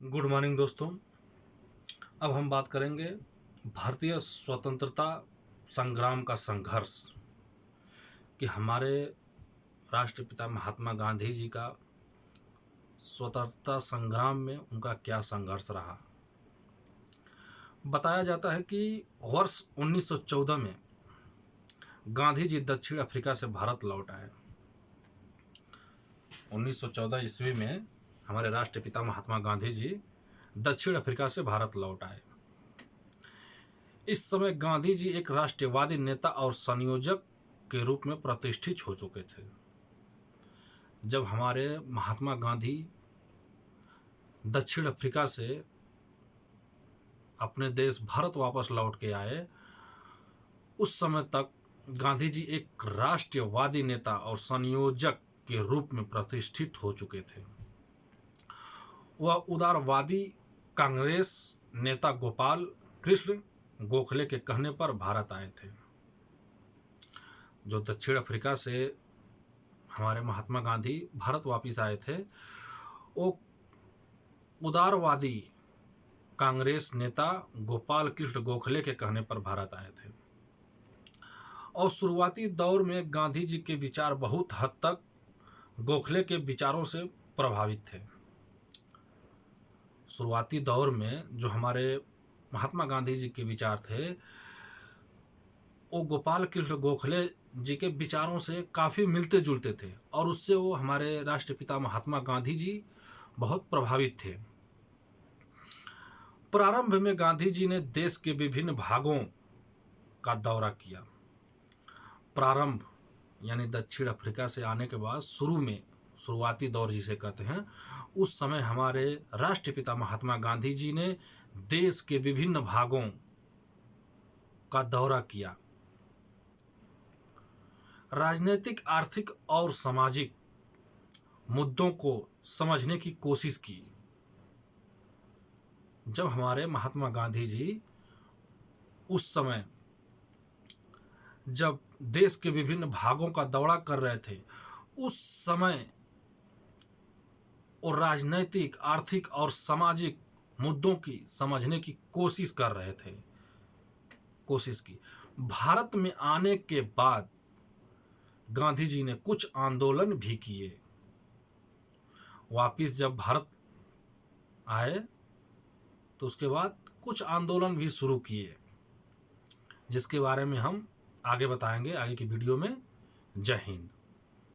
Good morning दोस्तों। अब हम बात करेंगे भारतीय स्वतंत्रता संग्राम का संघर्ष कि हमारे राष्ट्रपिता महात्मा गांधी जी का स्वतंत्रता संग्राम में उनका क्या संघर्ष रहा। बताया जाता है कि वर्ष 1914 में गांधी जी दक्षिण अफ्रीका से भारत लौट आए। 1914 ईस्वी में हमारे राष्ट्रपिता महात्मा गांधी जी दक्षिण अफ्रीका से भारत लौट आए। इस समय गांधी जी एक राष्ट्रवादी नेता और संयोजक के रूप में प्रतिष्ठित हो चुके थे। जब हमारे महात्मा गांधी दक्षिण अफ्रीका से अपने देश भारत वापस लौट के आए, उस समय तक गांधी जी एक राष्ट्रवादी नेता और संयोजक के रूप में प्रतिष्ठित हो चुके थे। वह उदारवादी कांग्रेस नेता गोपाल कृष्ण गोखले के कहने पर भारत आए थे। जो दक्षिण अफ्रीका से हमारे महात्मा गांधी भारत वापस आए थे, वो उदारवादी कांग्रेस नेता गोपाल कृष्ण गोखले के कहने पर भारत आए थे। और शुरुआती दौर में गांधी जी के विचार बहुत हद तक गोखले के विचारों से प्रभावित थे। शुरुआती दौर में जो हमारे महात्मा गांधी जी के विचार थे, वो गोपाल कृष्ण गोखले जी के विचारों से काफ़ी मिलते जुलते थे और उससे वो हमारे राष्ट्रपिता महात्मा गांधी जी बहुत प्रभावित थे। प्रारंभ में गांधी जी ने देश के विभिन्न भागों का दौरा किया। प्रारंभ यानी दक्षिण अफ्रीका से आने के बाद शुरुआती दौर जिसे कहते हैं, उस समय हमारे राष्ट्रपिता महात्मा गांधी जी ने देश के विभिन्न भागों का दौरा किया। राजनीतिक, आर्थिक और सामाजिक मुद्दों को समझने की कोशिश की। जब हमारे महात्मा गांधी जी उस समय जब देश के विभिन्न भागों का दौरा कर रहे थे, उस समय और राजनैतिक, आर्थिक और सामाजिक मुद्दों की समझने की कोशिश कर रहे थे। कोशिश की। भारत में आने के बाद गांधी जी ने कुछ आंदोलन भी किए। वापिस जब भारत आए तो उसके बाद कुछ आंदोलन भी शुरू किए, जिसके बारे में हम आगे बताएंगे आगे की वीडियो में। जय हिंद।